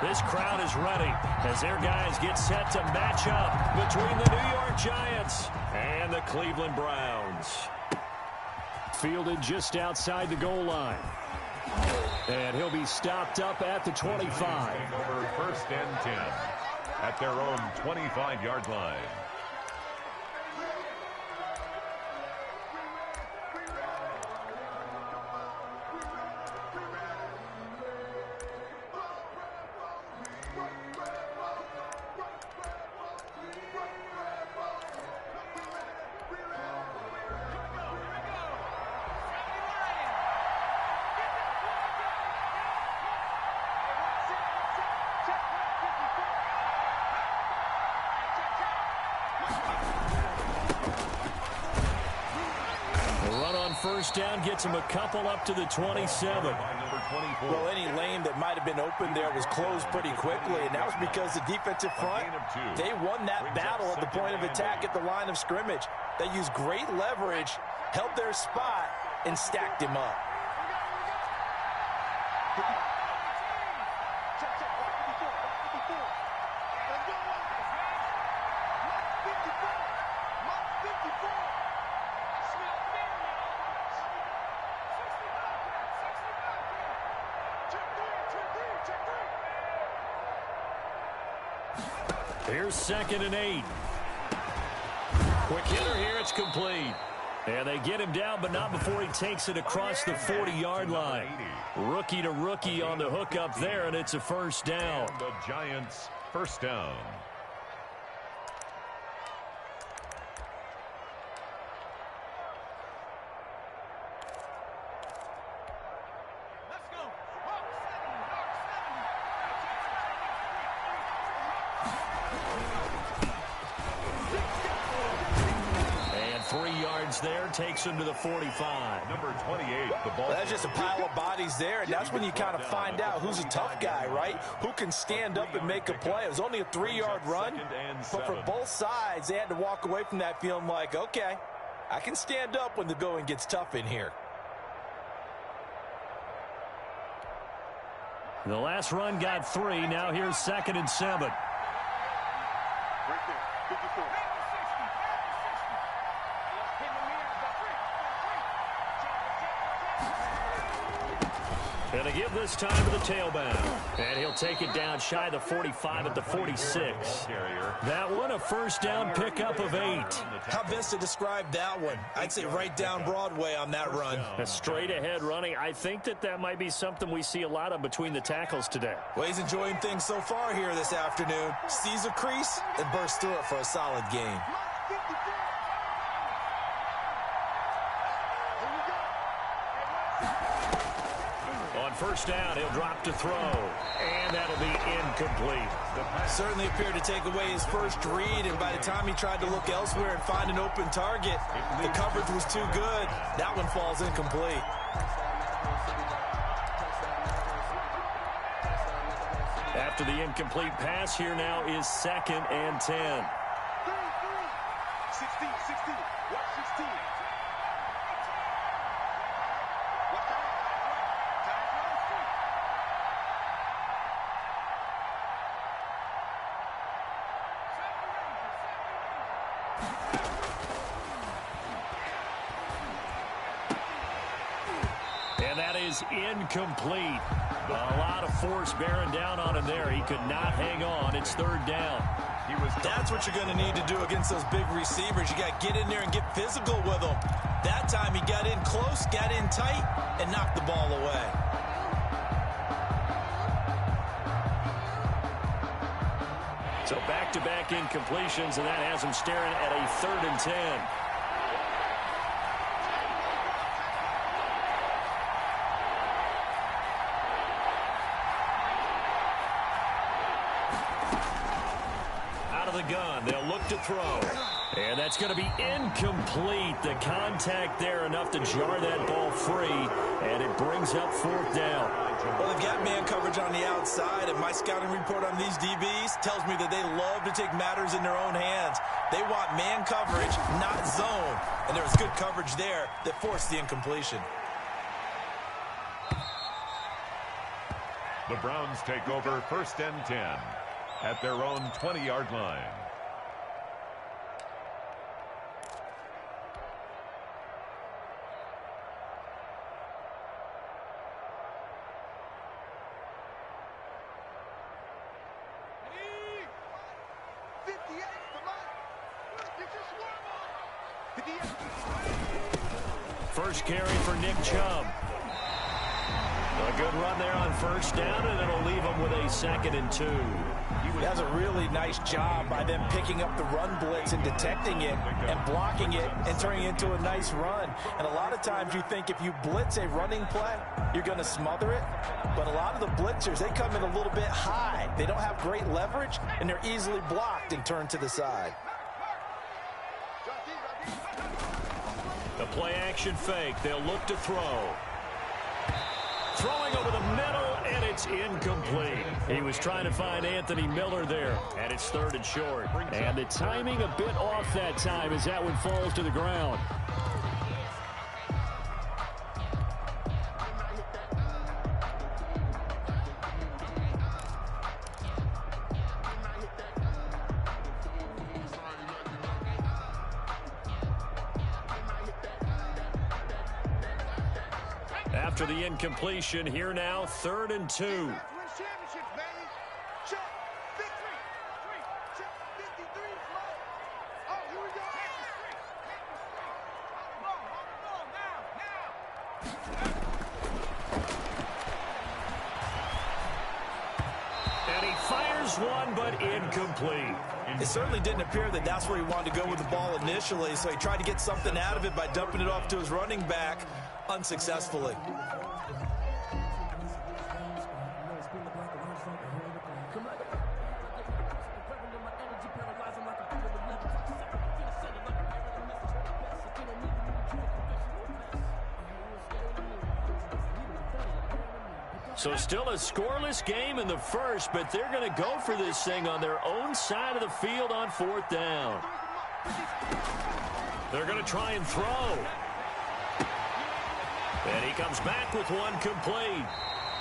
This crowd is ready as their guys get set to match up between the New York Giants and the Cleveland Browns. Fielded just outside the goal line. And he'll be stopped up at the 25. Over 1st and 10 at their own 25-yard line. First down gets him a couple up to the 27. Well, any lane that might have been open there was closed pretty quickly, and that was because the defensive front, they won that battle at the point of attack at the line of scrimmage. They used great leverage, held their spot, and stacked him up. Here's 2nd and 8. Quick hitter here, it's complete. And they get him down, but not before he takes it across the 40-yard line. Rookie to rookie on the hook up there, and it's a first down. The Giants, first down. There takes him to the 45. Number 28, the ball. That's just a pile of bodies there, and that's when you kind of find out who's a tough guy, right? Who can stand up and make a play. It was only a 3-yard run, but for both sides, they had to walk away from that feeling like, okay, I can stand up when the going gets tough in here. The last run got 3. Now here's 2nd and 7. Right there, 54. And to give this time to the tailback. And he'll take it down shy of the 45 at the 46. That one a first down pickup of 8. How best to describe that one? I'd say right down Broadway on that run. A straight ahead running. I think that might be something we see a lot of between the tackles today. Well, he's enjoying things so far here this afternoon. Sees a crease and bursts through it for a solid gain. First down, he'll drop to throw, and that'll be incomplete. Certainly appeared to take away his first read, and by the time he tried to look elsewhere and find an open target, the coverage was too good. That one falls incomplete. After the incomplete pass, here now is 2nd and 10. 16, 16, watch 16. And that is incomplete. A lot of force bearing down on him there. He could not hang on. It's 3rd down. That's what you're going to need to do against those big receivers. You got to get in there and get physical with them. That time he got in close, got in tight, and knocked the ball away. So back-to-back incompletions, and that has him staring at a 3rd and 10. Gun. They'll look to throw. And that's going to be incomplete. The contact there enough to jar that ball free. And it brings up 4th down. Well, they've got man coverage on the outside, and my scouting report on these DBs tells me that they love to take matters in their own hands. They want man coverage, not zone. And there was good coverage there that forced the incompletion. The Browns take over 1st and 10 at their own 20-yard line. First carry for Nick Chubb. A good run there on 1st down, and it'll leave him with a 2nd and 2. That's a really nice job by them picking up the run blitz and detecting it and blocking it and turning it into a nice run. And a lot of times you think if you blitz a running play, you're going to smother it. But a lot of the blitzers, they come in a little bit high. They don't have great leverage, and they're easily blocked and turned to the side. The play action fake. They'll look to throw. Throwing over the middle, and it's incomplete. He was trying to find Anthony Miller there, and it's 3rd and short. And the timing a bit off that time as that one falls to the ground. After the incompletion, here now, 3rd and 2. And he fires one, but incomplete. It certainly didn't appear that that's where he wanted to go with the ball initially, so he tried to get something out of it by dumping it off to his running back unsuccessfully. So still a scoreless game in the first, but they're going to go for this thing on their own side of the field on 4th down. They're going to try and throw. And he comes back with one complete.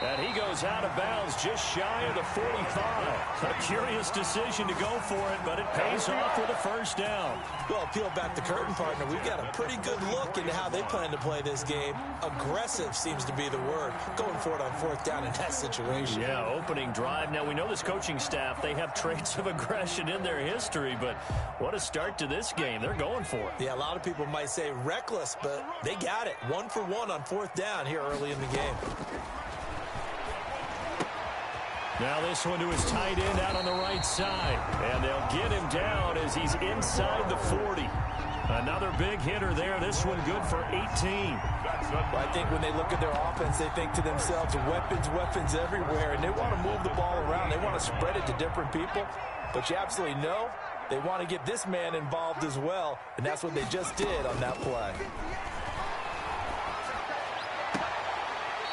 And he goes out of bounds just shy of the 45. A curious decision to go for it, but it pays off with a 1st down. Well, peel back the curtain, partner. We've got a pretty good look into how they plan to play this game. Aggressive seems to be the word. Going for it on 4th down in that situation. Yeah, opening drive. Now, we know this coaching staff, they have traits of aggression in their history, but what a start to this game. They're going for it. Yeah, a lot of people might say reckless, but they got it. 1 for 1 on 4th down here early in the game. Now this one to his tight end out on the right side. And they'll get him down as he's inside the 40. Another big hitter there. This one good for 18. Well, I think when they look at their offense, they think to themselves, weapons everywhere. And they want to move the ball around. They want to spread it to different people. But you absolutely know they want to get this man involved as well. And that's what they just did on that play.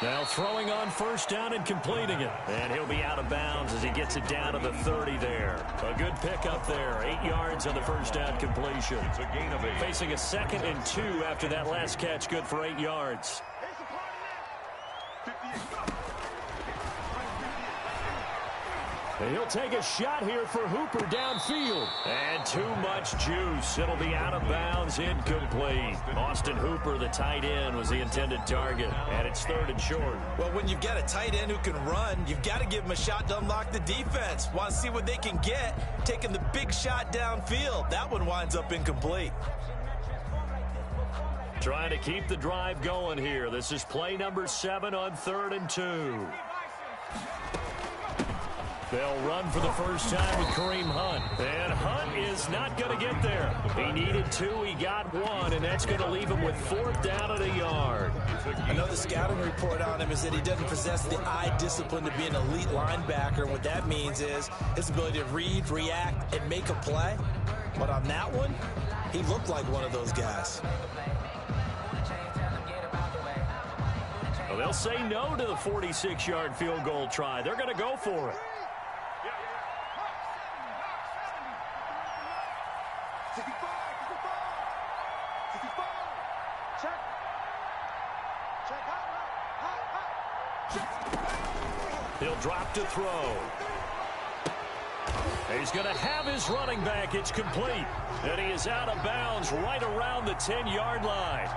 Now throwing on 1st down and completing it. And he'll be out of bounds as he gets it down to the 30 there. A good pickup there. 8 yards on the 1st down completion. It's a gain of 8. Facing a 2nd and 2 after that last catch, good for 8 yards. And he'll take a shot here for Hooper downfield. And too much juice. It'll be out of bounds, incomplete. Austin Hooper, the tight end, was the intended target. And it's 3rd and short. Well, when you've got a tight end who can run, you've got to give him a shot to unlock the defense. Want to see what they can get, taking the big shot downfield. That one winds up incomplete. Trying to keep the drive going here. This is play number 7 on 3rd and 2. They'll run for the first time with Kareem Hunt. And Hunt is not going to get there. He needed 2. He got 1, and that's going to leave him with 4th down at a yard. Another scouting report on him is that he doesn't possess the eye discipline to be an elite linebacker. And what that means is his ability to read, react, and make a play. But on that one, he looked like one of those guys. Well, they'll say no to the 46-yard field goal try. They're going to go for it. He'll drop to throw. He's going to have his running back. It's complete. And he is out of bounds right around the 10-yard line.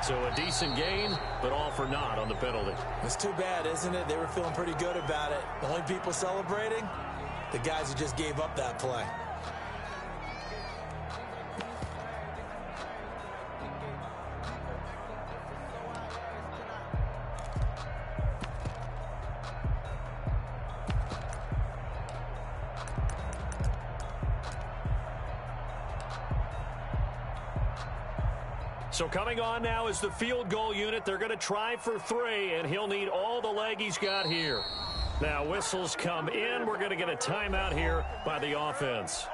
So a decent gain, but all for naught on the penalty. It's too bad, isn't it? They were feeling pretty good about it. The only people celebrating, the guys who just gave up that play. So coming on now is the field goal unit. They're going to try for 3, and he'll need all the leg he's got here. Now whistles come in. We're going to get a timeout here by the offense.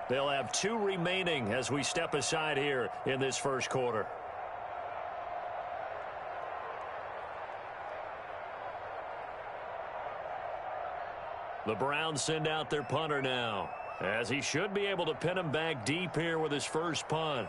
They'll have 2 remaining as we step aside here in this first quarter. The Browns send out their punter now, as he should be able to pin him back deep here with his first punt.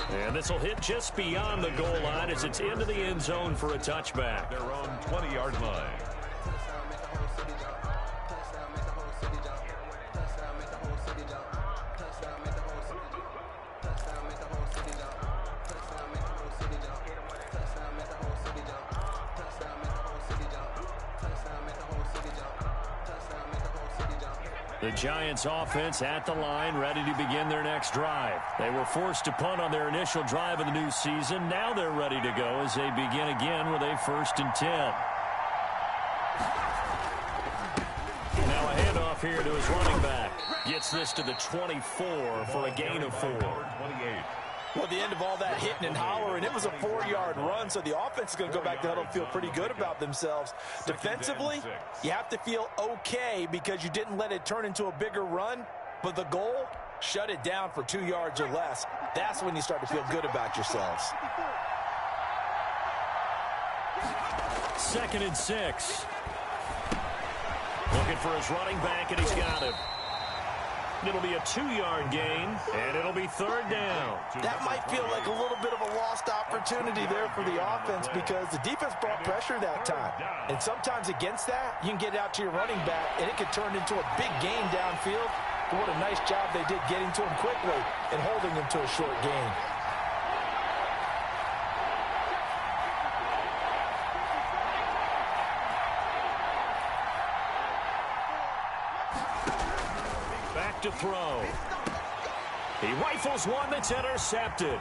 And this will hit just beyond the goal line as it's into the end zone for a touchback. Their own 20-yard line. The Giants offense at the line, ready to begin their next drive. They were forced to punt on their initial drive of the new season. Now they're ready to go as they begin again with a 1st and 10. Now a handoff here to his running back. Gets this to the 24 for a gain of 4. 28. Well, the end of all that hitting and hollering, it was a 4-yard run, so the offense is going to go back to huddle and feel pretty good about themselves. Defensively, you have to feel okay because you didn't let it turn into a bigger run, but the goal, shut it down for 2 yards or less. That's when you start to feel good about yourselves. 2nd and 6. Looking for his running back, and he's got him. It'll be a 2-yard gain, and it'll be 3rd down. That might feel like a little bit of a lost opportunity there for the offense because the defense brought pressure that time. And sometimes against that, you can get out to your running back, and it can turn into a big gain downfield. But what a nice job they did getting to him quickly and holding him to a short gain. To throw. He rifles one that's intercepted.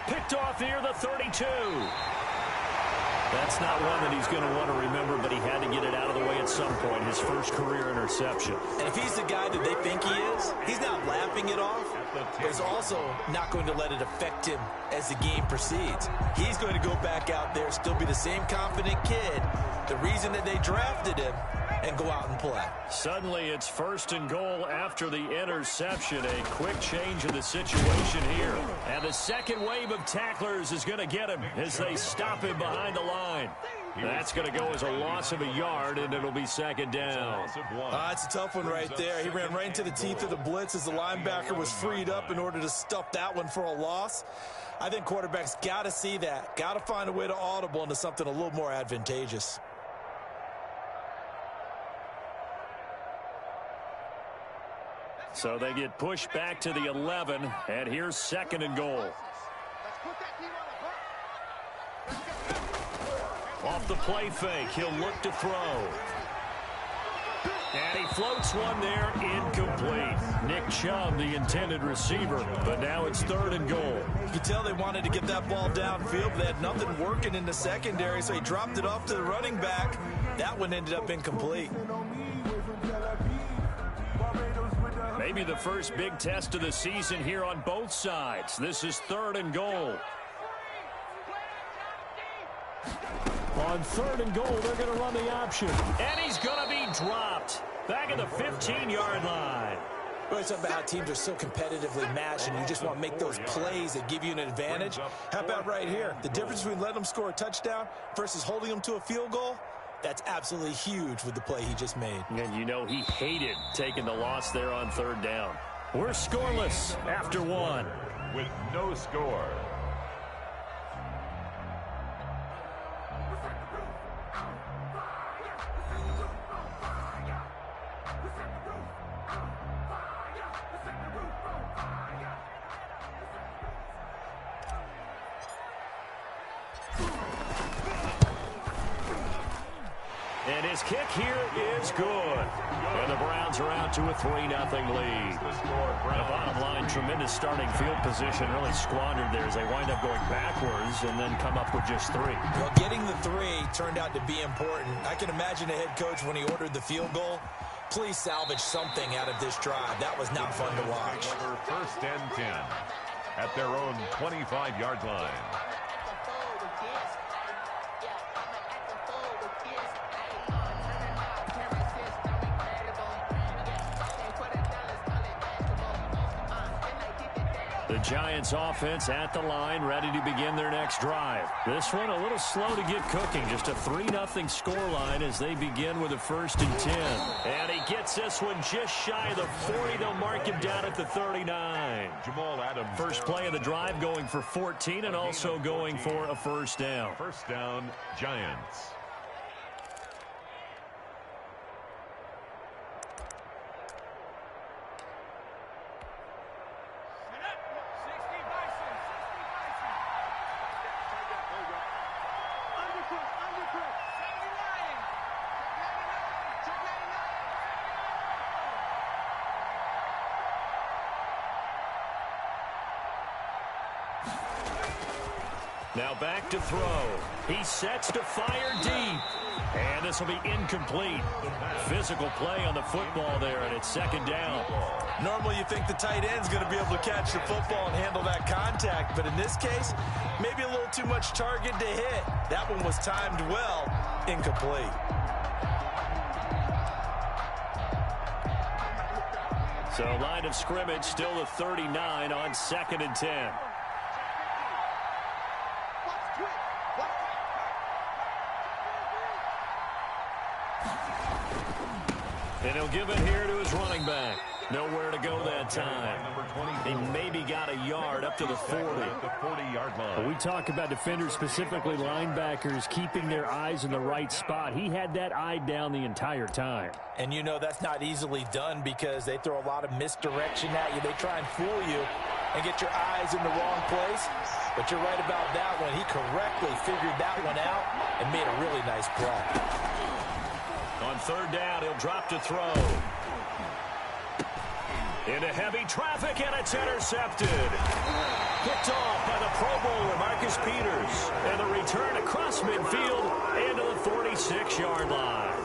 Picked off near the 32. That's not one that he's going to want to remember, but he had to get it out of the way at some point. His first career interception. And if he's the guy that they think he is, he's not laughing it off, but he's also not going to let it affect him as the game proceeds. He's going to go back out there, still be the same confident kid, the reason that they drafted him, and go out and play. Suddenly it's 1st and goal after the interception. A quick change in the situation here. And the second wave of tacklers is going to get him as they stop him behind the line. That's going to go as a loss of a yard, and it'll be 2nd down. That's a tough one right there. He ran right into the teeth of the blitz as the linebacker was freed up in order to stuff that one for a loss. I think quarterbacks got to see that. Got to find a way to audible into something a little more advantageous. So they get pushed back to the 11, and here's 2nd and goal. Off the play fake, he'll look to throw. And he floats one there, incomplete. Nick Chubb, the intended receiver, but now it's 3rd and goal. You can tell they wanted to get that ball downfield, but they had nothing working in the secondary, so he dropped it off to the running back. That one ended up incomplete. Maybe the first big test of the season here on both sides. This is 3rd and goal. On 3rd and goal, they're going to run the option. And he's going to be dropped. Back at the 15-yard line. Well, it's about how teams are so competitively matched, and you just want to make those plays that give you an advantage. How about right here? The difference between letting them score a touchdown versus holding them to a field goal? That's absolutely huge with the play he just made. And you know he hated taking the loss there on third down. We're scoreless after one. With no score. And his kick here is good. And the Browns are out to a 3-0 lead. The bottom line, tremendous starting field position, really squandered there as they wind up going backwards and then come up with just 3. Well, getting the 3 turned out to be important. I can imagine a head coach when he ordered the field goal. Please salvage something out of this drive. That was not fun to watch. First and 10 at their own 25-yard line. The Giants offense at the line, ready to begin their next drive. This one a little slow to get cooking. Just a 3-0 scoreline as they begin with a 1st and 10. And he gets this one just shy of the 40. They'll mark him down at the 39. Jamal Adams. First play of the drive going for 14 and also going for a 1st down. First down, Giants. Now back to throw. He sets to fire deep. And this will be incomplete. Physical play on the football there, and it's 2nd down. Normally you think the tight end's going to be able to catch the football and handle that contact, but in this case, maybe a little too much target to hit. That one was timed well, incomplete. So line of scrimmage still the 39 on 2nd and 10. And he'll give it here to his running back. Nowhere to go that time. He maybe got a yard up to the 40. The 40-yard line. We talk about defenders, specifically linebackers, keeping their eyes in the right spot. He had that eye down the entire time. And you know that's not easily done because they throw a lot of misdirection at you. They try and fool you and get your eyes in the wrong place. But you're right about that one. He correctly figured that one out and made a really nice play. On 3rd down, he'll drop to throw. Into heavy traffic, and it's intercepted. Picked off by the Pro Bowler, Marcus Peters. And the return across midfield into the 46-yard line.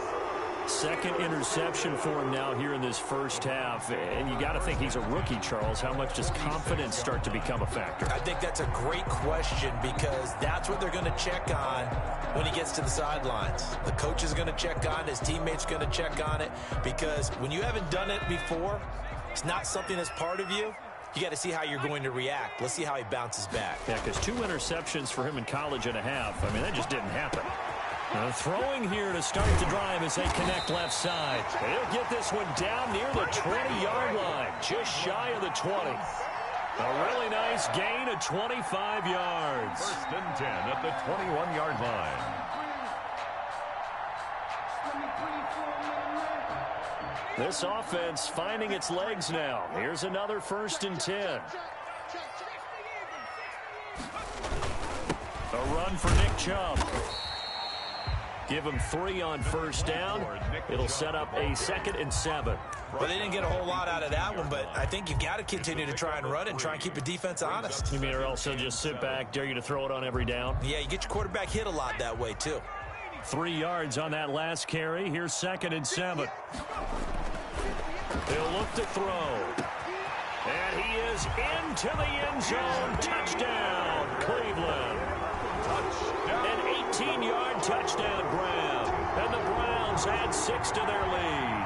2nd interception for him now here in this first half. And you got to think he's a rookie, Charles. How much does confidence start to become a factor? I think that's a great question because that's what they're going to check on when he gets to the sidelines. The coach is going to check on it. His teammates are going to check on it because when you haven't done it before, it's not something that's part of you. You got to see how you're going to react. Let's see how he bounces back. Yeah, because 2 interceptions for him in college and a half. I mean, that just didn't happen. Now throwing here to start the drive as they connect left side. He'll get this one down near the 20-yard line, just shy of the 20. A really nice gain of 25 yards. 1st and 10 at the 21-yard line. This offense finding its legs now. Here's another 1st and 10. A run for Nick Chubb. Give him 3 on 1st down. It'll set up a 2nd and 7. Well, they didn't get a whole lot out of that one, but I think you've got to continue to try and run and try and keep the defense honest. You mean or else he'll just sit back, dare you to throw it on every down? Yeah, you get your quarterback hit a lot that way, too. 3 yards on that last carry. Here's 2nd and 7. He'll look to throw. And he is into the end zone. Touchdown, Cleveland. An 18-yard touchdown grab. And the Browns add 6 to their lead.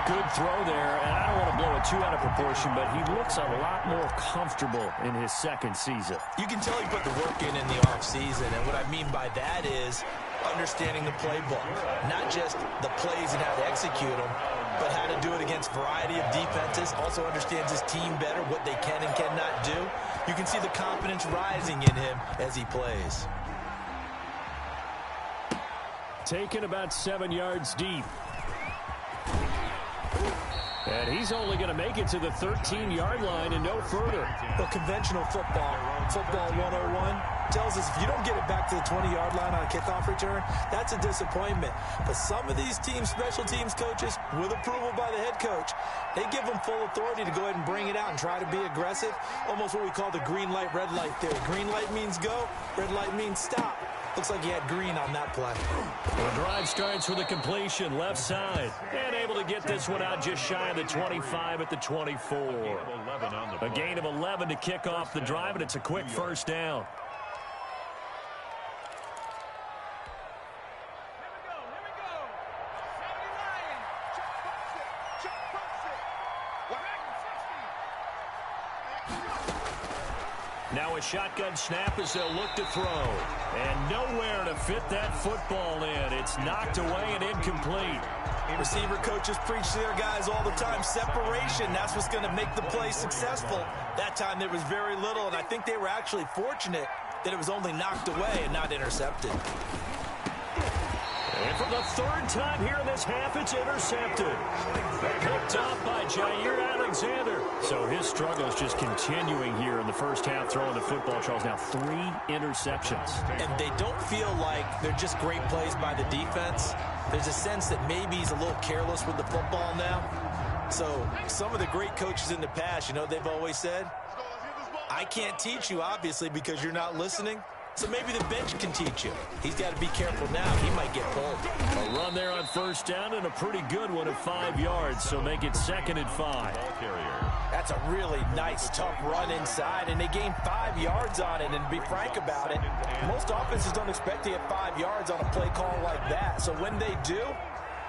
Good throw there, and I don't want to blow it too out of proportion, but he looks a lot more comfortable in his second season. You can tell he put the work in the offseason, and what I mean by that is understanding the playbook. Not just the plays and how to execute them, but how to do it against a variety of defenses. Also understands his team better, what they can and cannot do. You can see the confidence rising in him as he plays. Taken about 7 yards deep. And he's only going to make it to the 13-yard line and no further. But conventional football 101, tells us if you don't get it back to the 20-yard line on a kickoff return, that's a disappointment. But some of these teams, special teams coaches, with approval by the head coach, they give them full authority to go ahead and bring it out and try to be aggressive. Almost what we call the green light, red light theory. Green light means go, red light means stop. Looks like he had green on that play. The drive starts with a completion left side. And able to get this one out just shy of the 25 at the 24. A gain of 11 to kick off the drive, and it's a quick first down. Now a shotgun snap as they'll look to throw. And nowhere to fit that football in. It's knocked away and incomplete. Receiver coaches preach to their guys all the time. Separation, that's what's going to make the play successful. That time there was very little, and I think they were actually fortunate that it was only knocked away and not intercepted. And for the third time here in this half, it's intercepted. Picked off by Jair Alexander. So his struggles just continuing here in the first half, throwing the football. Charles, now 3 interceptions. And they don't feel like they're just great plays by the defense. There's a sense that maybe he's a little careless with the football now. So some of the great coaches in the past, you know, they've always said, I can't teach you, obviously, because you're not listening. So maybe the bench can teach you. He's got to be careful now. He might get pulled. A run there on first down and a pretty good one of 5 yards. So make it 2nd and 5. That's a really nice, tough run inside, and they gained 5 yards on it. And to be frank about it, most offenses don't expect to get 5 yards on a play call like that. So when they do,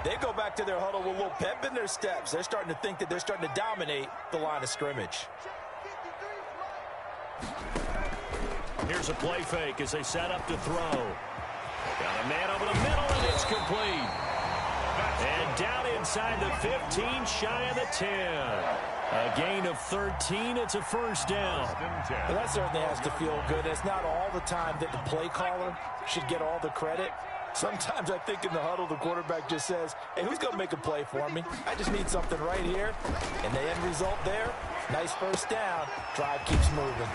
they go back to their huddle with a little pep in their steps. They're starting to think that they're starting to dominate the line of scrimmage. Here's a play fake as they set up to throw. Got a man over the middle, and it's complete. And down inside the 15, shy of the 10. A gain of 13. It's a first down. Well, that certainly has to feel good. It's not all the time that the play caller should get all the credit. Sometimes I think in the huddle, the quarterback just says, hey, who's going to make a play for me? I just need something right here. And the end result there, nice first down. Drive keeps moving.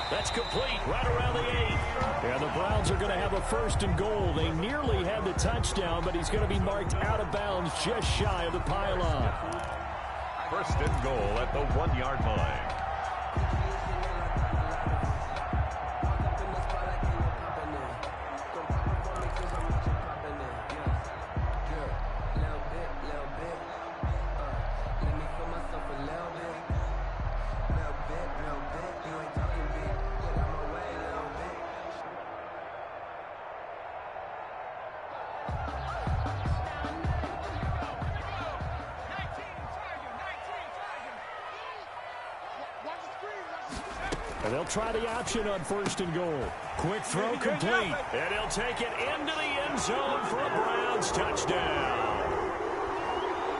That's complete right around the 8. And the Browns are going to have a 1st and goal. They nearly had the touchdown, but he's going to be marked out of bounds just shy of the pylon. 1st and goal at the 1-yard line. And they'll try the option on 1st and goal. Quick throw complete. And he'll take it into the end zone for a Browns touchdown.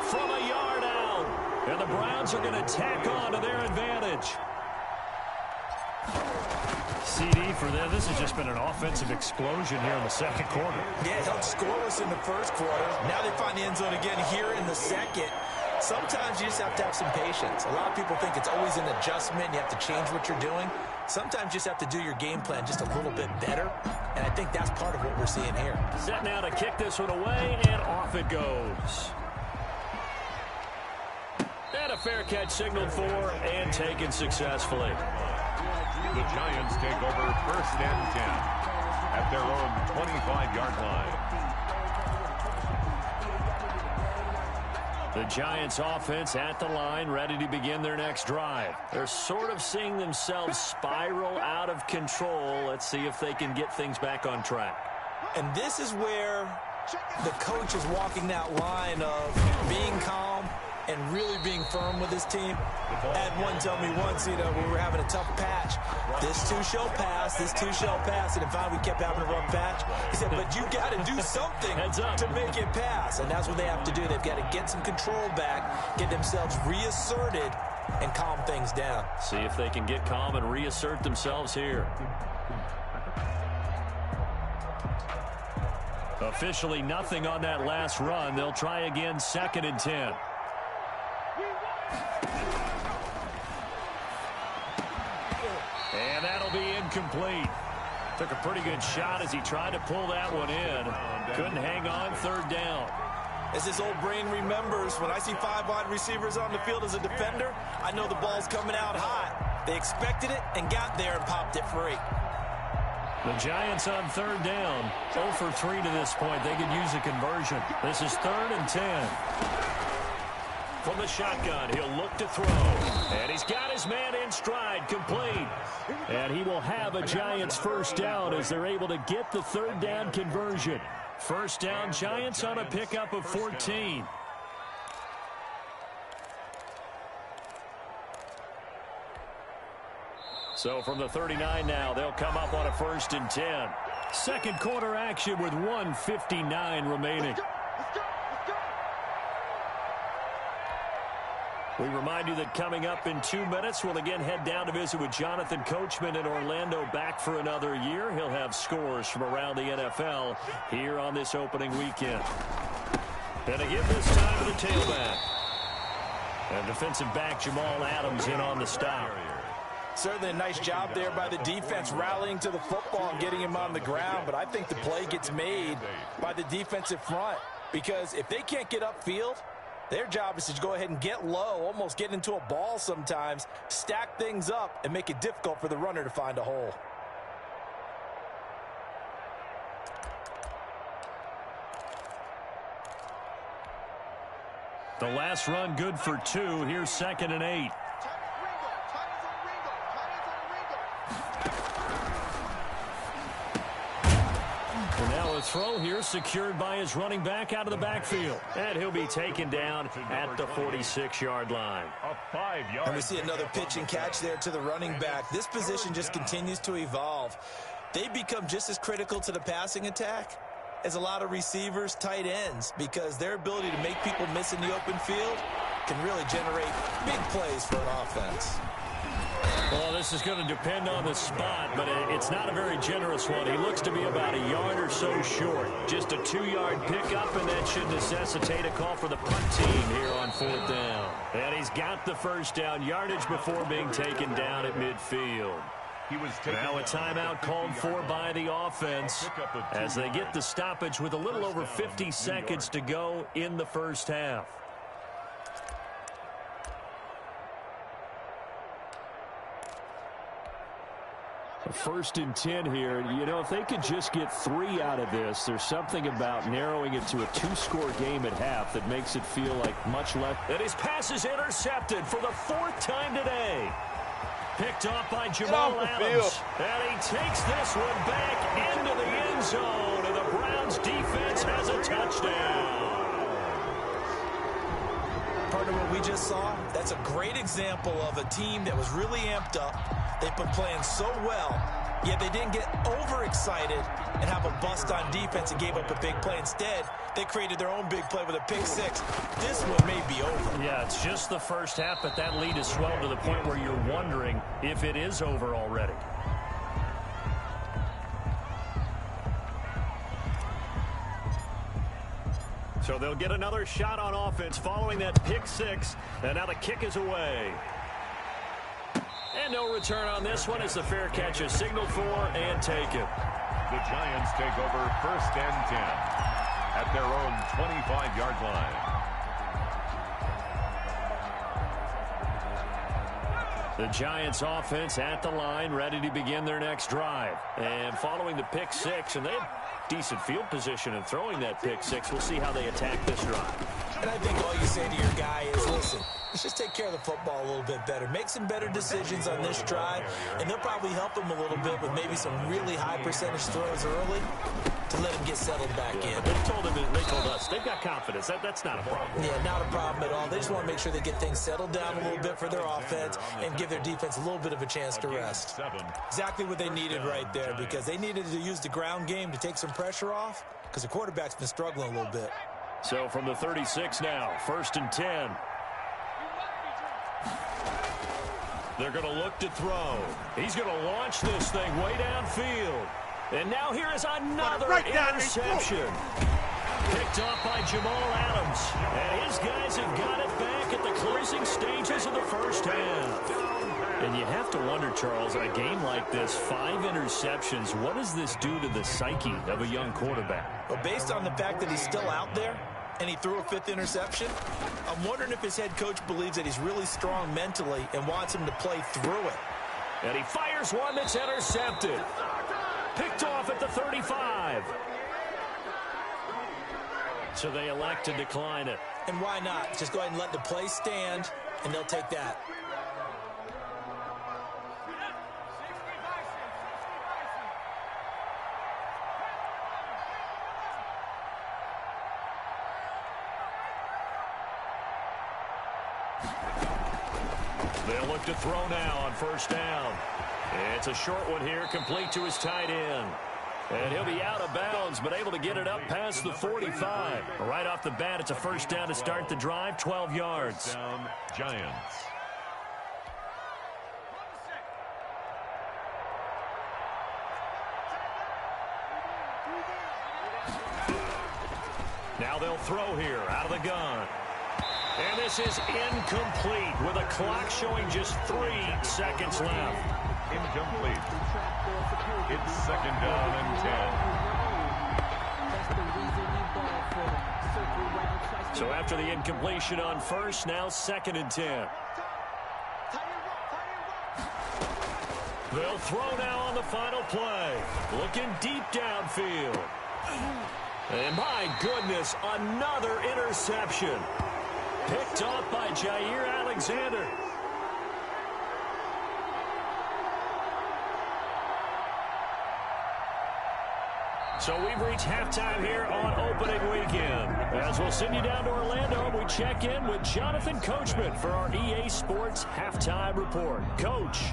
From a yard out. And the Browns are going to tack on to their advantage. CD for them. This has just been an offensive explosion here in the second quarter. Yeah, held scoreless in the first quarter. Now they find the end zone again here in the second. Sometimes you just have to have some patience. A lot of people think it's always an adjustment. You have to change what you're doing. Sometimes you just have to do your game plan just a little bit better. And I think that's part of what we're seeing here. Set now to kick this one away, and off it goes. And a fair catch signaled for and taken successfully. The Giants take over 1st and 10 at their own 25-yard line. The Giants offense at the line, ready to begin their next drive. They're sort of seeing themselves spiral out of control. Let's see if they can get things back on track. And this is where the coach is walking that line of being calm firm with his team. I had one tell me once, when we were having a tough patch, this too shall pass, this too shall pass. And finally we kept having a rough patch. He said, but you got to do something to make it pass. And that's what they have to do. They've got to get some control back, get themselves reasserted, and calm things down. See if they can get calm and reassert themselves here. Officially nothing on that last run. They'll try again, 2nd and 10. And that'll be incomplete. Took a pretty good shot as he tried to pull that one in. Couldn't hang on, 3rd down. As his old brain remembers, when I see 5 wide receivers on the field as a defender, I know the ball's coming out hot. They expected it and got there and popped it free. The Giants on 3rd down. 0 for 3 to this point. They could use a conversion. This is 3rd and 10. From the shotgun, he'll look to throw. And he's got his man in stride, complete. And he will have a Giants 1st down as they're able to get the 3rd down conversion. 1st down, Giants on a pickup of 14. So from the 39 now, they'll come up on a 1st and 10. Second quarter action with 1:59 remaining. We remind you that coming up in 2 minutes, we'll again head down to visit with Jonathan Coachman in Orlando, back for another year. He'll have scores from around the NFL here on this opening weekend. And again this time to the tailback. And defensive back Jamal Adams in on the stop. Certainly a nice job there by the defense rallying to the football and getting him on the ground. But I think the play gets made by the defensive front, because if they can't get upfield, their job is to go ahead and get low, almost get into a ball sometimes, stack things up, and make it difficult for the runner to find a hole. The last run good for 2. Here's 2nd and 8. And now a throw here secured by his running back out of the backfield. And he'll be taken down at the 46-yard line. And we see another pitch and catch there to the running back. This position just continues to evolve. They become just as critical to the passing attack as a lot of receivers, tight ends, because their ability to make people miss in the open field can really generate big plays for an offense. Well, this is going to depend on the spot, but it's not a very generous one. He looks to be about a yard or so short. Just a 2-yard pickup, and that should necessitate a call for the punt team here on 4th down. And he's got the 1st down yardage before being taken down at midfield. Now a timeout called for by the offense as they get the stoppage with a little over 50 seconds to go in the 1st half. A 1st and 10 here. If they could just get 3 out of this, there's something about narrowing it to a 2-score game at half that makes it feel like much less. And his pass is intercepted for the 4th time today. Picked off by Jamal Adams. And he takes this one back into the end zone. And the Browns defense has a touchdown. Partner, what we just saw, that's a great example of a team that was really amped up. They've been playing so well, yet they didn't get overexcited and have a bust on defense and gave up a big play. Instead, they created their own big play with a pick 6. This one may be over. Yeah, it's just the 1st half, but that lead has swelled to the point where you're wondering if it is over already. So they'll get another shot on offense following that pick 6, and now the kick is away. And no return on this one as the fair catch is signaled for and taken. The Giants take over 1st and 10 at their own 25-yard line. The Giants offense at the line, ready to begin their next drive. And following the pick 6, and they have decent field position in throwing that pick 6. We'll see how they attack this drive. And I think all you say to your guy is, listen, let's just take care of the football a little bit better. Make some better decisions on this drive, and they'll probably help him a little bit with maybe some really high percentage throws early. to let him get settled back in. They told us they've got confidence. That's not a problem. Yeah, not a problem at all. They just want to make sure they get things settled down a little bit for their offense and give their defense a little bit of a chance to rest. Exactly what they needed right there, because they needed to use the ground game to take some pressure off, because the quarterback's been struggling a little bit. So from the 36 now, 1st and 10. They're going to look to throw. He's going to launch this thing way downfield. And now here is another interception. Picked off by Jamal Adams. And his guys have got it back at the closing stages of the first half. And you have to wonder, Charles, in a game like this, 5 interceptions, what does this do to the psyche of a young quarterback? Well, based on the fact that he's still out there, and he threw a 5th interception, I'm wondering if his head coach believes that he's really strong mentally and wants him to play through it. And he fires one that's intercepted. Picked off at the 35. So they elect to decline it. And why not? Just go ahead and let the play stand, and they'll take that. They'll look to throw now on 1st down. It's a short one here, complete to his tight end. And he'll be out of bounds, but able to get it up past the 45. Right off the bat, it's a 1st down to start the drive, 12 yards. Down, Giants. Now they'll throw here out of the gun. And this is incomplete with a clock showing just 3 seconds left. Incomplete. It's 2nd down and 10. So after the incompletion on 1st, now 2nd and 10. They'll throw now on the final play. Looking deep downfield. And my goodness, another interception. Picked off by Jair Alexander. So we've reached halftime here on opening weekend. As we'll send you down to Orlando, we check in with Jonathan Coachman for our EA Sports Halftime Report. Coach.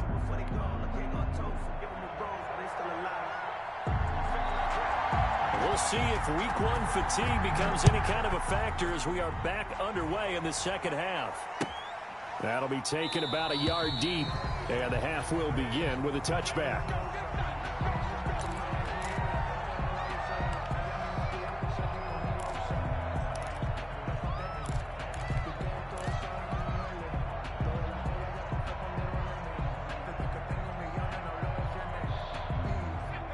We'll see if week 1 fatigue becomes any kind of a factor as we are back underway in the second half. That'll be taken about a yard deep, and the half will begin with a touchback.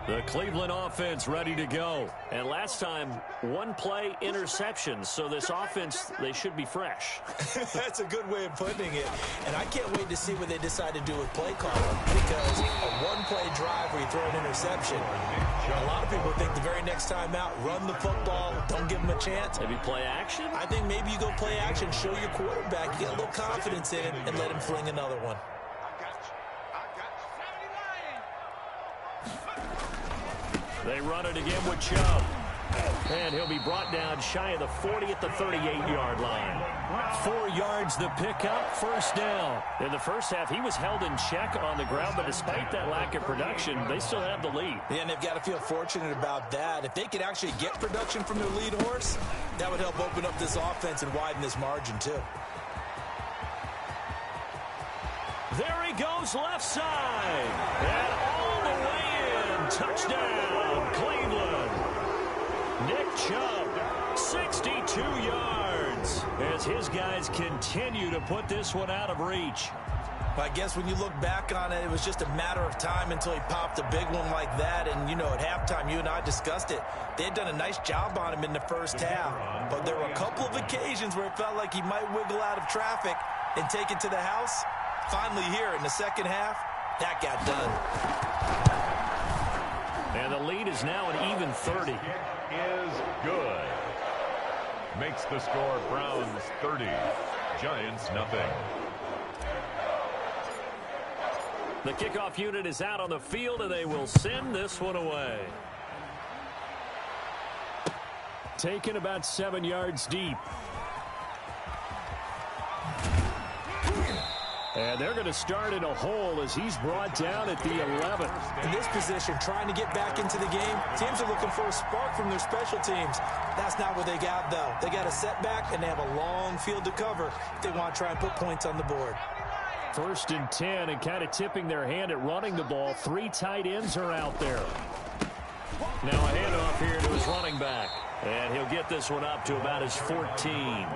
The Cleveland offense ready to go. And last time, 1 play interception. So this offense, they should be fresh. That's a good way of putting it. And I can't wait to see what they decide to do with play calling. Because a 1-play drive where you throw an interception, a lot of people think the very next time out, run the football, don't give them a chance. Maybe play action? I think maybe you go play action, show your quarterback, get a little confidence in him, and let him fling another one. They run it again with Chubb. And he'll be brought down shy of the 40 at the 38-yard line. 4 yards the pickup, 1st down. In the first half, he was held in check on the ground, but despite that lack of production, they still have the lead. Yeah, and they've got to feel fortunate about that. If they could actually get production from their lead horse, that would help open up this offense and widen this margin, too. There he goes left side. And all the way in. Touchdown, Cleveland. Nick Chubb, 62 yards. As his guys continue to put this one out of reach. I guess when you look back on it, it was just a matter of time until he popped a big one like that. And, you know, at halftime, you and I discussed it. They had done a nice job on him in the first half. But there were a couple of occasions where it felt like he might wiggle out of traffic and take it to the house. Finally here in the second half, that got done. And the lead is now an even 30. Is good. Makes the score Browns 30, Giants nothing. The kickoff unit is out on the field, and they will send this one away. taken about 7 yards deep. And they're going to start in a hole as he's brought down at the 11. In this position, trying to get back into the game, teams are looking for a spark from their special teams. That's not what they got, though. They got a setback, and they have a long field to cover if they want to try and put points on the board. 1st and 10, and kind of tipping their hand at running the ball. 3 tight ends are out there. Now a handoff here to his running back. And he'll get this one up to about his 14.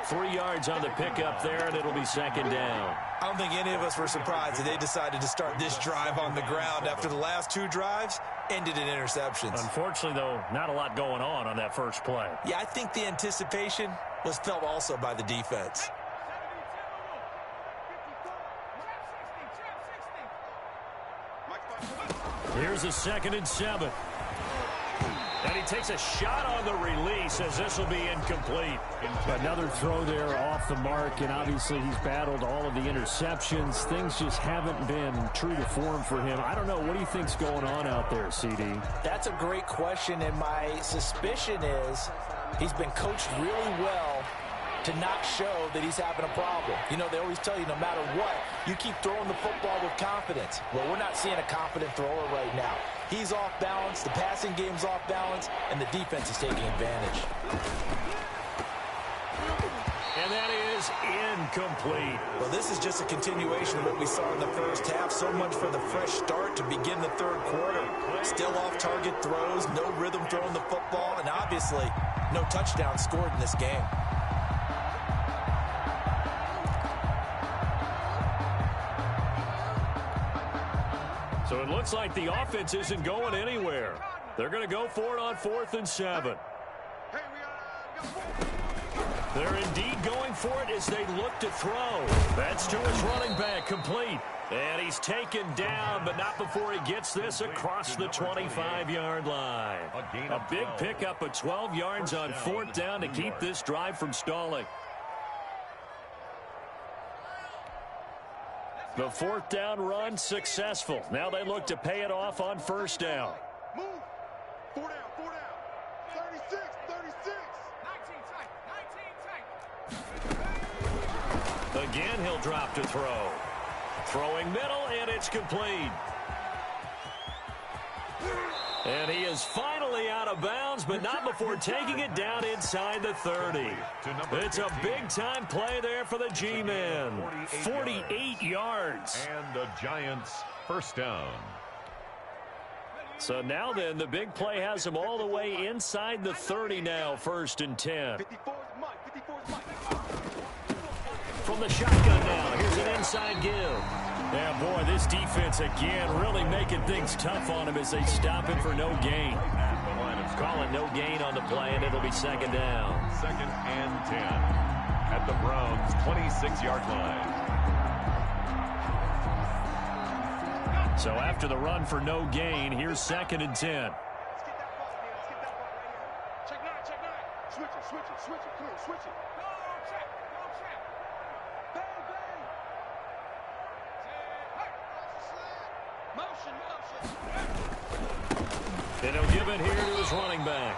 3 yards on the pickup there, and it'll be 2nd down. I don't think any of us were surprised that they decided to start this drive on the ground after the last 2 drives ended in interceptions. Unfortunately, though, not a lot going on that first play. Yeah, I think the anticipation was felt also by the defense. Here's a 2nd and 7. And he takes a shot on the release as this will be incomplete. Another throw there off the mark, and obviously he's battled all of the interceptions. Things just haven't been true to form for him. I don't know. What do you think's going on out there, CD? That's a great question, and my suspicion is he's been coached really well to not show that he's having a problem. You know, they always tell you no matter what, you keep throwing the football with confidence. Well, we're not seeing a confident thrower right now. He's off balance, the passing game's off balance, and the defense is taking advantage. And that is incomplete. Well, this is just a continuation of what we saw in the first half. So much for the fresh start to begin the 3rd quarter. Still off-target throws, no rhythm throwing the football, and obviously no touchdowns scored in this game. So it looks like the offense isn't going anywhere. They're going to go for it on 4th and 7. They're indeed going for it as they look to throw. That's to his running back, complete. And he's taken down, but not before he gets this across the 25-yard line. A big pickup of 12 yards on 4th down to keep this drive from stalling. The 4th down run successful. Now they look to pay it off on 1st down. Move. 4 down, 4 down. 36, 36. 19 tight. Again, he'll drop to throw. Throwing middle, and it's complete. And he is finally out of bounds, but not before taking it down inside the 30. It's a big-time play there for the G-men. 48 yards. And the Giants' 1st down. So now then, the big play has him all the way inside the 30 now, 1st and 10. 54 is Mike. 54 is Mike. From the shotgun now, here's an inside give. Yeah, boy, this defense again really making things tough on him as they stop him for no gain. Calling no gain on the play, and it'll be 2nd down. 2nd and 10 at the Browns' 26-yard line. So after the run for no gain, here's 2nd and 10. Let's get that ball, man. Let's get that ball right here. Check 9, check 9. Switch it, switch it, switch it. Come on, switch it. Go check, go check. Bang, bang. Motion, motion. And he'll give it here to his running back.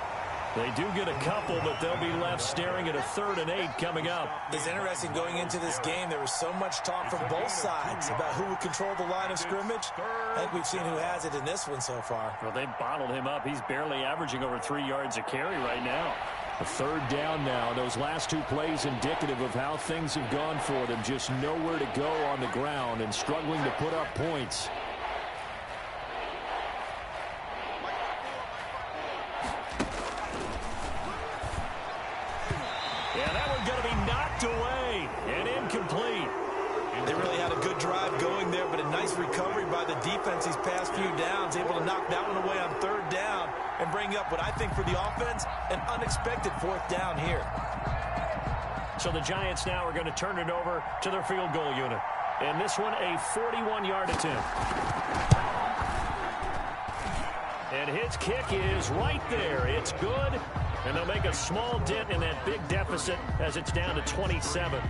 They do get a couple, but they'll be left staring at a 3rd and 8 coming up. It's interesting going into this game. There was so much talk from both sides about who would control the line of scrimmage. I think we've seen who has it in this one so far. Well, they've bottled him up. He's barely averaging over 3 yards a carry right now. A 3rd down now. Those last 2 plays indicative of how things have gone for them. Just nowhere to go on the ground and struggling to put up points. Yeah, that one's going to be knocked away and incomplete. They really had a good drive going there, but a nice recovery by the defense these past few downs, able to knock that one away on 3rd down and bring up what I think for the offense, an unexpected 4th down here. So the Giants now are going to turn it over to their field goal unit. And this one, a 41-yard attempt. And his kick is right there. It's good. And they'll make a small dent in that big deficit as it's down to 27.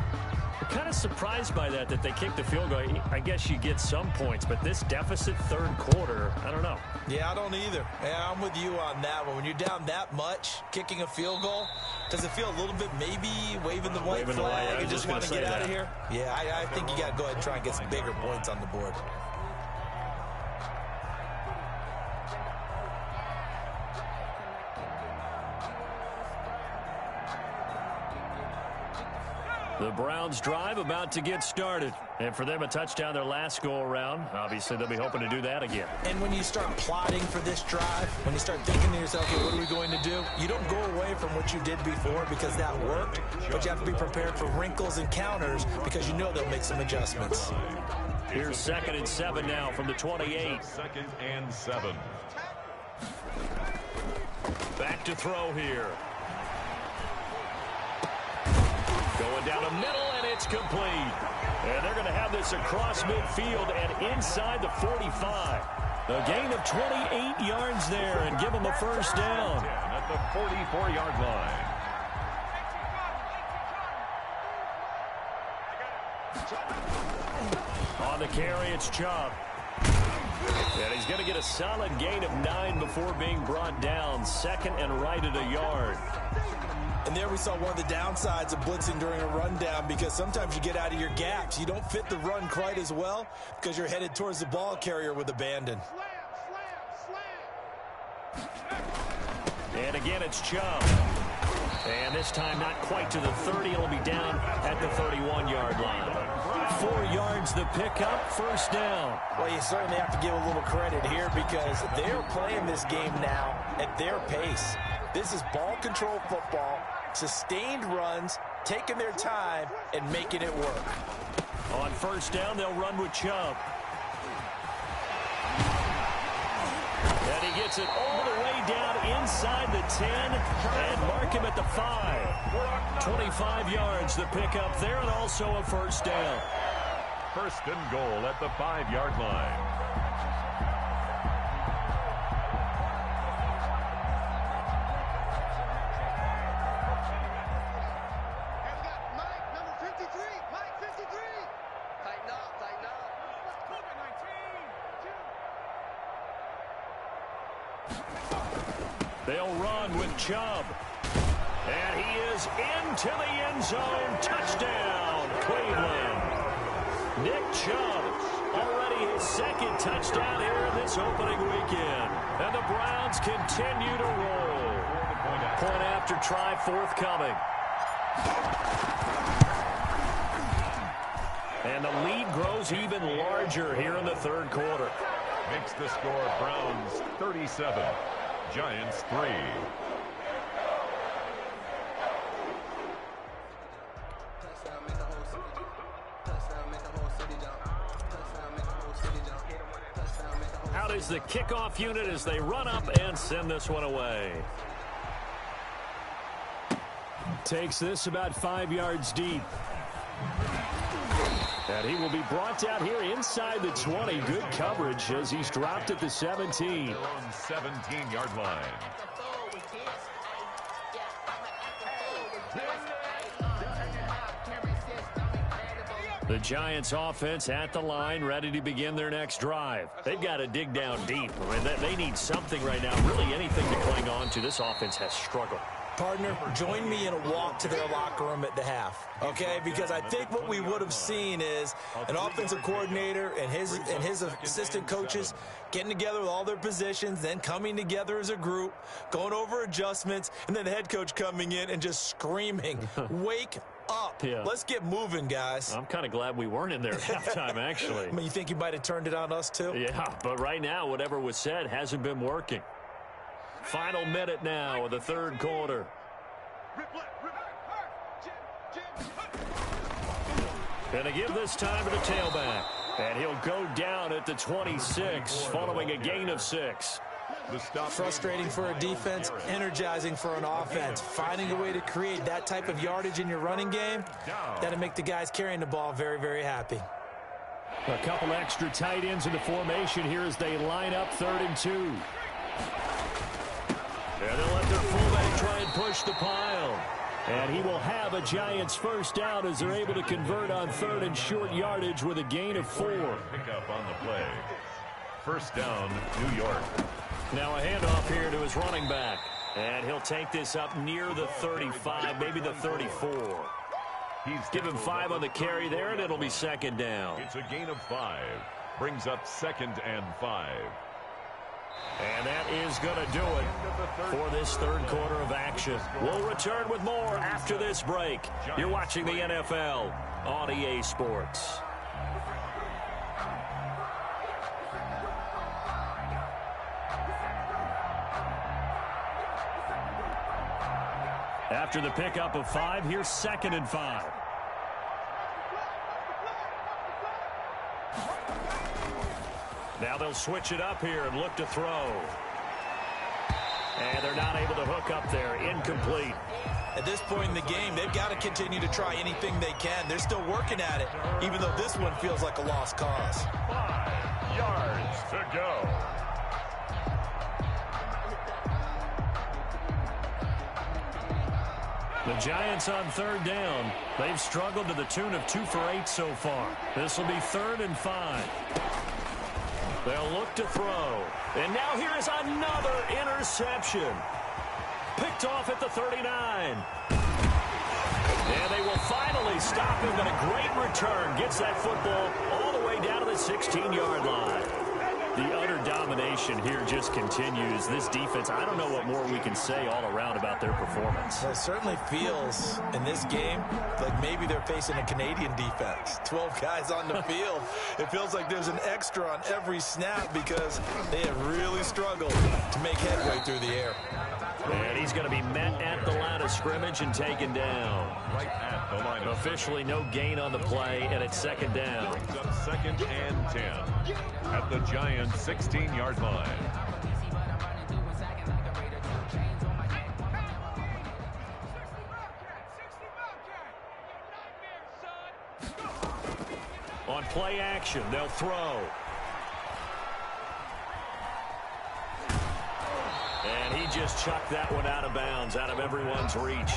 kind of surprised by that they kicked the field goal. I guess you get some points, but this deficit third quarter, I don't know. Yeah, I don't either. Yeah, I'm with you on that one. When you're down that much, kicking a field goal, does it feel a little bit maybe waving the white flag and just want to get out of here? Yeah, I think you got to go ahead and try and get some bigger points on the board. The Browns drive about to get started. And for them, a touchdown their last go-around. Obviously, they'll be hoping to do that again. And when you start plotting for this drive, when you start thinking to yourself, hey, what are we going to do? You don't go away from what you did before because that worked. But you have to be prepared for wrinkles and counters because you know they'll make some adjustments. Here's 2nd and 7 now from the 28. 2nd and 7. Back to throw here. Going down the middle, and it's complete. And they're going to have this across midfield and inside the 45. A gain of 28 yards there and give them a first down. At the 44-yard line. On the carry, it's Chubb. And he's going to get a solid gain of 9 before being brought down. 2nd and right at a yard. And there we saw one of the downsides of blitzing during a rundown because sometimes you get out of your gaps. You don't fit the run quite as well because you're headed towards the ball carrier with abandon. And again, it's Chubb. And this time not quite to the 30. It'll be down at the 31-yard line. 4 yards the pickup, first down. Well, you certainly have to give a little credit here because they're playing this game now at their pace. This is ball control football, sustained runs, taking their time, and making it work. On first down, they'll run with Chubb. And he gets it all the way down inside the 10 and mark him at the 5. 25 yards the pickup there and also a first down. 1st and goal at the 5-yard line. They'll run with Chubb. And he is into the end zone. Touchdown, Cleveland. Nick Chubb, already his 2nd touchdown here in this opening weekend. And the Browns continue to roll. Point after try forthcoming. And the lead grows even larger here in the third quarter. Makes the score Browns 37. Giants 3. Out is the kickoff unit as they run up and send this one away. Takes this about 5 yards deep. And he will be brought down here inside the 20. Good coverage as he's dropped at the 17. Their own 17-yard line. The Giants offense at the line, ready to begin their next drive. They've got to dig down deep. I mean, they need something right now, really anything to cling on to. This offense has struggled. Partner, join me in a walk to their locker room at the half, okay? Because I think what we would have seen is an offensive coordinator and his assistant coaches getting together with all their positions, then coming together as a group, going over adjustments, and then the head coach coming in and just screaming, wake up. Yeah. Let's get moving, guys. I'm kind of glad we weren't in there at halftime, actually. I mean, you think you might have turned it on us, too? Yeah, but right now, whatever was said hasn't been working. Final minute now of the third quarter. And to give this time to the tailback. And he'll go down at the 26 following a gain of 6. Frustrating for a defense, energizing for an offense. Finding a way to create that type of yardage in your running game, that'll make the guys carrying the ball very, very happy. A couple extra tight ends in the formation here as they line up 3rd and 2. And they'll let their fullback try and push the pile. And he will have a Giants first down as they're able to convert on 3rd and short yardage with a gain of 4. Pick up on the play. First down, New York. Now a handoff here to his running back. And he'll take this up near the 35, maybe the 34. Give him 5 on the carry there, and it'll be 2nd down. It's a gain of 5. Brings up 2nd and 5. And that is going to do it for this 3rd quarter of action. We'll return with more after this break. You're watching the NFL on EA Sports. After the pickup of 5, here's 2nd and 5. Now they'll switch it up here and look to throw. And they're not able to hook up there. Incomplete. At this point in the game, they've got to continue to try anything they can. They're still working at it, even though this one feels like a lost cause. 5 yards to go. The Giants on 3rd down. They've struggled to the tune of 2 for 8 so far. This will be 3rd and 5. They'll look to throw. And now here is another interception. Picked off at the 39. And they will finally stop him, but a great return. Gets that football all the way down to the 16-yard line. The utter domination here just continues. This defense, I don't know what more we can say all around about their performance. Well, it certainly feels in this game like maybe they're facing a Canadian defense. 12 guys on the field. It feels like there's an extra on every snap because they have really struggled to make headway through the air. And he's going to be met at the line of scrimmage and taken down. Right at the line of officially no gain on the play, and it's 2nd down. 2nd and 10 at the Giants' 16-yard line. On play action, they'll throw. And he just chucked that one out of bounds, out of everyone's reach.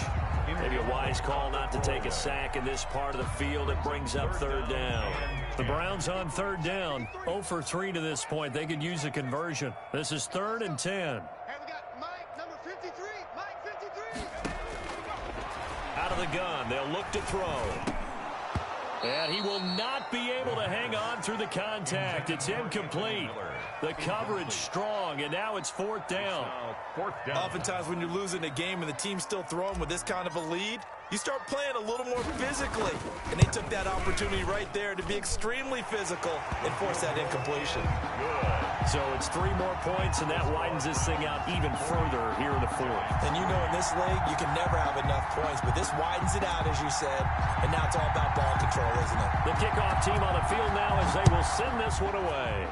Maybe a wise call not to take a sack in this part of the field. It brings up 3rd down. The Browns on 3rd down, 0 for 3 to this point. They could use a conversion. This is 3rd and 10. Hey, we got Mike, number 53. Mike, 53. Out of the gun, they'll look to throw. And he will not be able to hang on through the contact. It's incomplete. The coverage strong, and now it's 4th down. Oftentimes when you're losing a game and the team's still throwing with this kind of a lead, you start playing a little more physically. And they took that opportunity right there to be extremely physical and force that incompletion. Good. So it's 3 more points, and that widens this thing out even further here in the 4th. And you know in this league, you can never have enough points, but this widens it out, as you said, and now it's all about ball control, isn't it? The kickoff team on the field now as they will send this one away.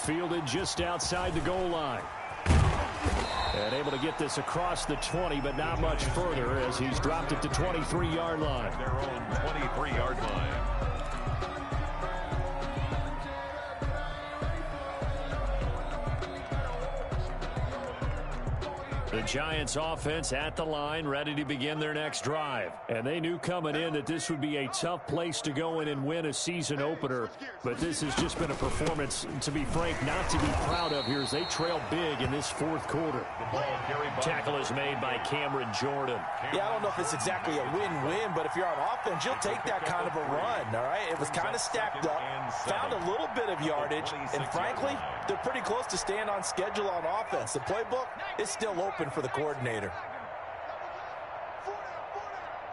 Fielded just outside the goal line. And able to get this across the 20, but not much further as he's dropped it to 23-yard line. Their own 23-yard line. The Giants offense at the line, ready to begin their next drive. And they knew coming in that this would be a tough place to go in and win a season opener. But this has just been a performance, to be frank, not to be proud of here as they trail big in this 4th quarter. Tackle is made by Cameron Jordan. Yeah, I don't know if it's exactly a win-win, but if you're on offense, you'll take that kind of a run, all right? It was kind of stacked up, found a little bit of yardage, and frankly, they're pretty close to staying on schedule on offense. The playbook is still open for the coordinator.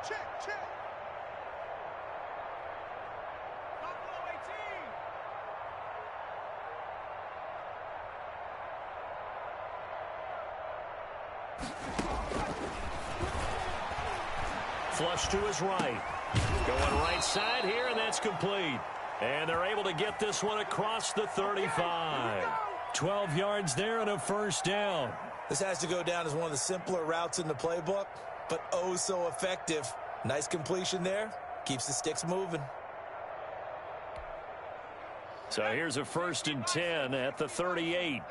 Check, check. Flush to his right. Going right side here, and that's complete. And they're able to get this one across the 35. 12 yards there and a first down. This has to go down as one of the simpler routes in the playbook, but oh so effective. Nice completion there. Keeps the sticks moving. So here's a 1st and 10 at the 38.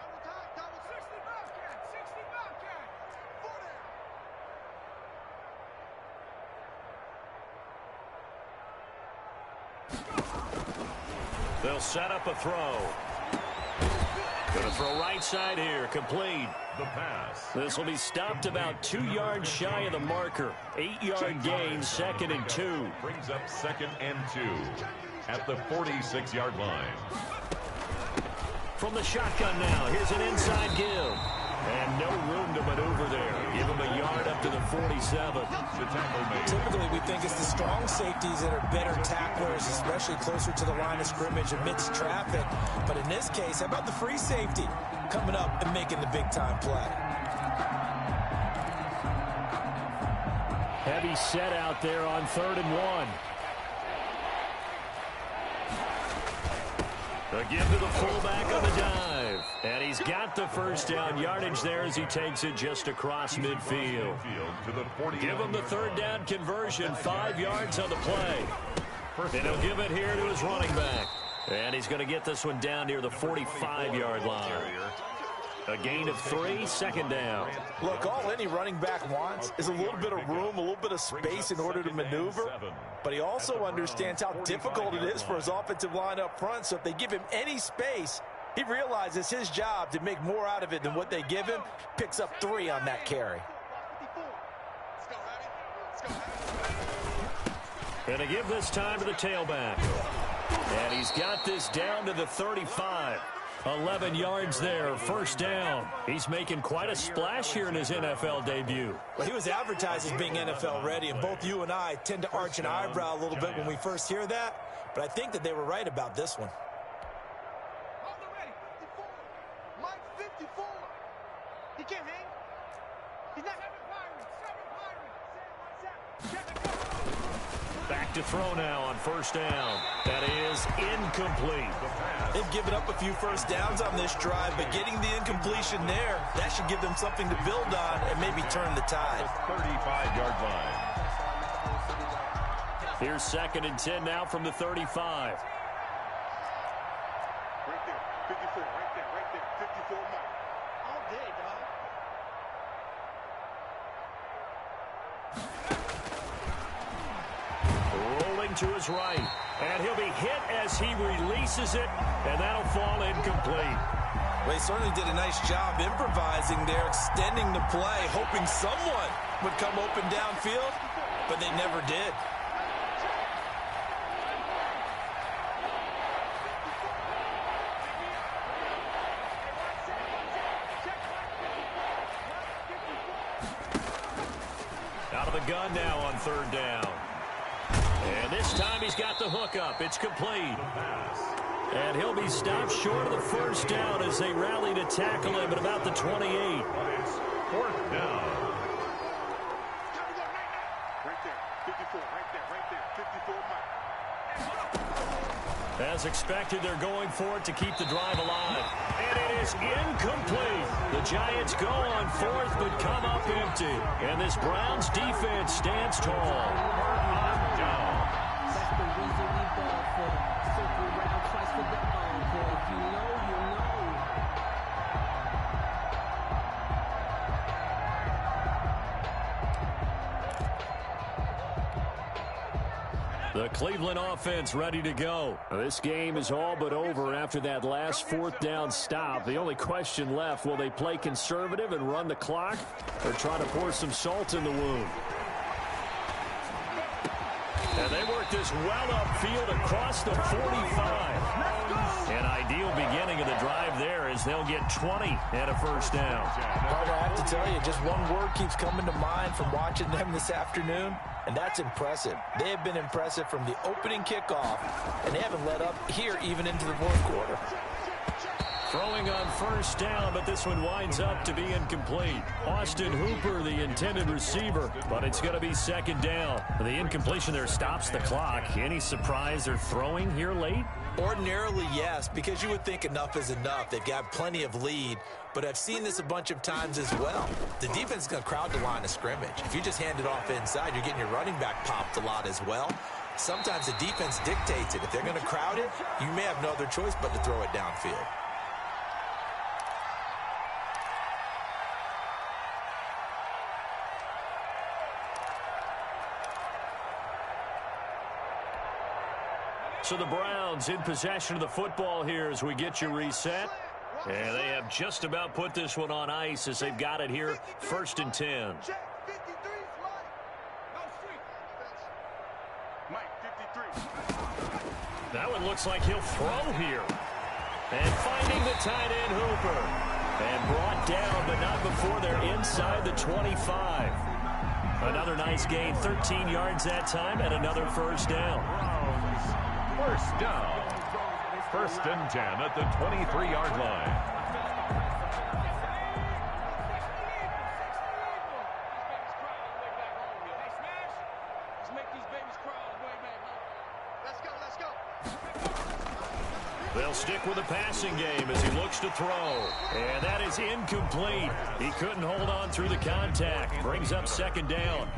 They'll set up a throw. Going to throw right side here. Complete. The pass. This will be stopped about 2 yards shy of the marker. 8-yard gain, 2nd and 2. Brings up 2nd and 2 at the 46-yard line. From the shotgun now, here's an inside give. And no room to maneuver there. Give him a yard up to the 47. The tackle made. Typically, we think it's the strong safeties that are better tacklers, especially closer to the line of scrimmage amidst traffic. But in this case, how about the free safety coming up and making the big-time play? Heavy set out there on 3rd and 1. A give to the fullback on the dive. And he's got the first down yardage there as he takes it just across midfield. Give him the 3rd down conversion, 5 yards on the play. And he'll give it here to his running back. And he's going to get this one down near the 45-yard line. A gain of 3, 2nd down. Look, all any running back wants is a little bit of room, a little bit of space in order to maneuver. But he also understands how difficult it is for his offensive line up front. So if they give him any space, he realizes his job to make more out of it than what they give him. Picks up 3 on that carry. And to give this time to the tailback. And he's got this down to the 35. 11 yards there, 1st down. He's making quite a splash here in his NFL debut. Well, he was advertised as being NFL ready, and both you and I tend to arch an eyebrow a little bit when we first hear that. But I think that they were right about this one. Mike 54. He can't hang. He's not Back to throw now on 1st down. That is incomplete. They've given up a few first downs on this drive, but getting the incompletion there, that should give them something to build on and maybe turn the tide. 35-yard line. Here's 2nd and 10 now from the 35. Right there, 54, right there, 54 Mike. All day, dog. Rolling to his right. And he'll be hit as he releases it, and that'll fall incomplete. Well, he certainly did a nice job improvising there, extending the play, hoping someone would come open downfield, but they never did. Out of the gun now on 3rd down. And this time he's got the hook up. It's complete. And he'll be stopped short of the 1st down as they rally to tackle him at about the 28. 4th down. Right there, 54, right there, 54 Mike. As expected, they're going for it to keep the drive alive. And it is incomplete. The Giants go on 4th but come up empty. And this Browns defense stands tall. That's the reason we ball for them. Circle round twice for the encore. If you know, you know. The Cleveland offense ready to go. This game is all but over after that last 4th down stop. The only question left, will they play conservative and run the clock or try to pour some salt in the wound? And they work this well upfield across the 45. An ideal beginning of the drive there as they'll get 20 and a 1st down. Carter, I have to tell you, just one word keeps coming to mind from watching them this afternoon, and that's impressive. They have been impressive from the opening kickoff, and they haven't let up here even into the 4th quarter. Throwing on 1st down, but this one winds up to be incomplete. Austin Hooper, the intended receiver, but it's going to be 2nd down. The incompletion there stops the clock. Any surprise they're throwing here late? Ordinarily, yes, because you would think enough is enough. They've got plenty of lead, but I've seen this a bunch of times as well. The defense is going to crowd the line of scrimmage. If you just hand it off inside, you're getting your running back popped a lot as well. Sometimes the defense dictates it. If they're going to crowd it, you may have no other choice but to throw it downfield. So the Browns in possession of the football here as we get you reset. And they have just about put this one on ice as they've got it here, 1st and 10. That one looks like he'll throw here. And finding the tight end Hooper. And brought down, but not before they're inside the 25. Another nice gain, 13 yards that time, and another first down. First down. 1st and 10 at the 23-yard line. They'll stick with the passing game as he looks to throw. And that is incomplete. He couldn't hold on through the contact. Brings up 2nd down.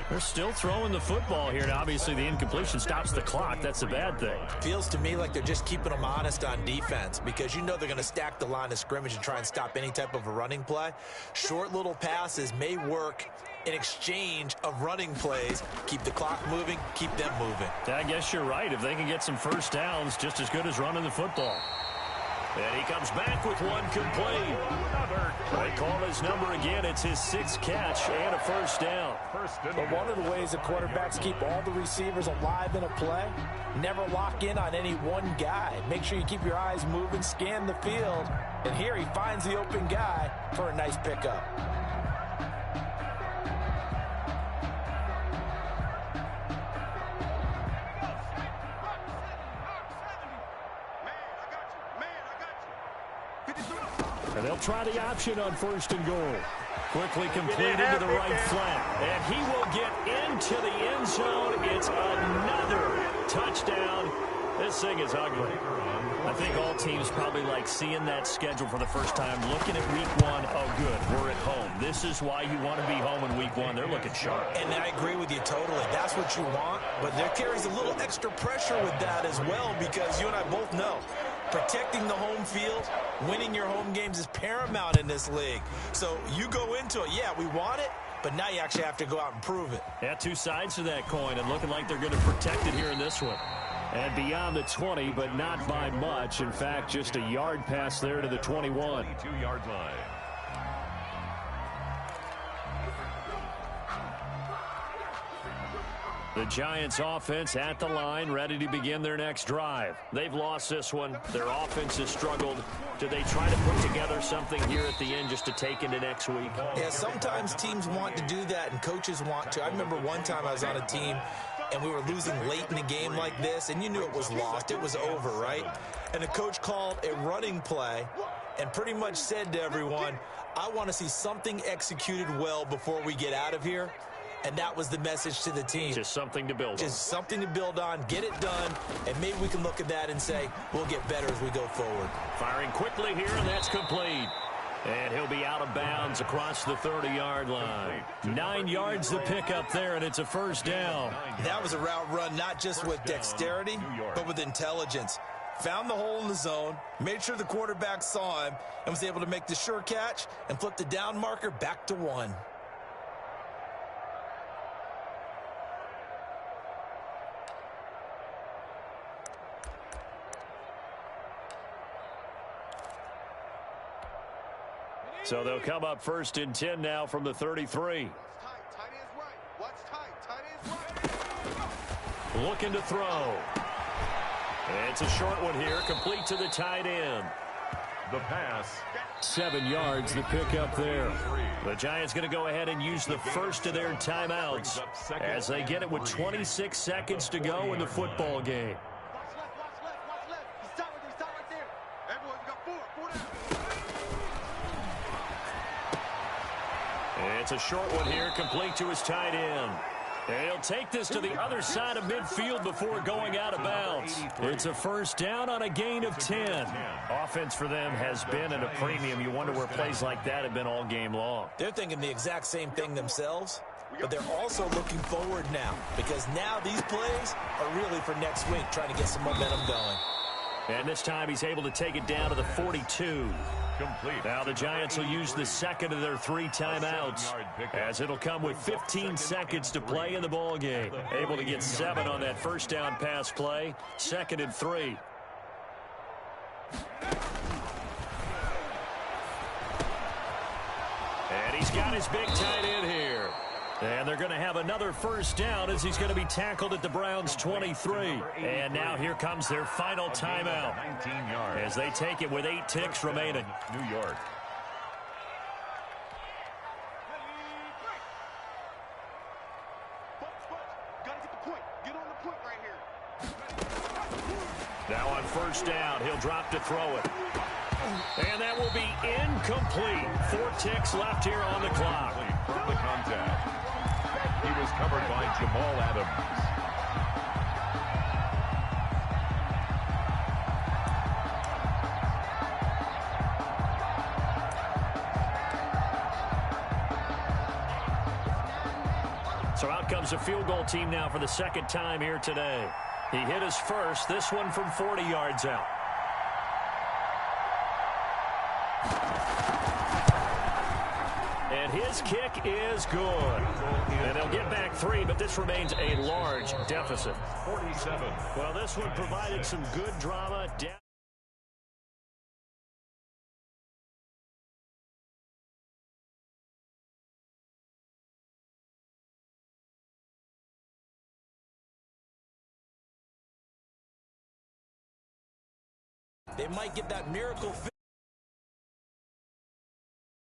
They're still throwing the football here. And obviously, the incompletion stops the clock. That's a bad thing. Feels to me like they're just keeping them honest on defense because you know they're going to stack the line of scrimmage and try and stop any type of a running play. Short little passes may work in exchange of running plays. Keep the clock moving, keep them moving. I guess you're right. If they can get some first downs, just as good as running the football. And he comes back with one complete. They call his number again. It's his 6th catch and a first down. But one of the ways the quarterbacks keep all the receivers alive in a play, never lock in on any one guy. Make sure you keep your eyes moving, scan the field. And here he finds the open guy for a nice pickup. And they'll try the option on 1st and goal. Quickly completed to the right flat. And he will get into the end zone. It's another touchdown. This thing is ugly. I think all teams probably like seeing that schedule for the first time, looking at week 1. Oh, good, we're at home. This is why you want to be home in week 1. They're looking sharp. And I agree with you totally. That's what you want. But there carries a little extra pressure with that as well because you and I both know protecting the home field, winning your home games is paramount in this league. So you go into it, yeah, we want it, but now you actually have to go out and prove it. Yeah, 2 sides to that coin, and looking like they're going to protect it here in this one. And beyond the 20, but not by much. In fact, just a yard pass there to the 21. 22-yard line. The Giants offense at the line, ready to begin their next drive. They've lost this one. Their offense has struggled. Do they try to put together something here at the end just to take into next week? Yeah, sometimes teams want to do that and coaches want to. I remember one time I was on a team and we were losing late in a game like this, and you knew it was lost. It was over, right? And the coach called a running play and pretty much said to everyone, I want to see something executed well before we get out of here. And that was the message to the team. Just something to build on. Just something to build on, get it done, and maybe we can look at that and say, we'll get better as we go forward. Firing quickly here, and that's complete. And he'll be out of bounds across the 30-yard line. 9 yards to pick up there, and it's a first down. That was a route run not just with dexterity, but with intelligence. Found the hole in the zone, made sure the quarterback saw him, and was able to make the sure catch and flip the down marker back to 1. So they'll come up 1st and 10 now from the 33. Looking to throw. It's a short one here, complete to the tight end. The pass. 7 yards to pick up there. The Giants going to go ahead and use the first of their timeouts as they get it with 26 seconds to go in the football game. It's a short one here, complete to his tight end. And he'll take this to the other side of midfield before going out of bounds. It's a first down on a gain of 10. Offense for them has been at a premium. You wonder where plays like that have been all game long. They're thinking the exact same thing themselves, but they're also looking forward now because now these plays are really for next week, trying to get some momentum going. And this time he's able to take it down to the 42. Complete. Now the Giants will use the second of their 3 timeouts, as it'll come with 15 seconds to play in the ball game. Able to get 7 on that first down pass play. 2nd and 3. And he's got his big tight end here. And they're going to have another first down as he's going to be tackled at the Browns' 23. And now here comes their final timeout as they take it with 8 ticks remaining. New York. Gotta get the point. Get on the point right here. Now on first down, he'll drop to throw it. And that will be incomplete. 4 ticks left here on the clock. From the contact. He was covered by Jamal Adams. So out comes a field goal team now for the second time here today. He hit his first, this one from 40 yards out. And his kick is good. And they'll get back 3, but this remains a large deficit. 47. Well, this one provided some good drama. They might get that miracle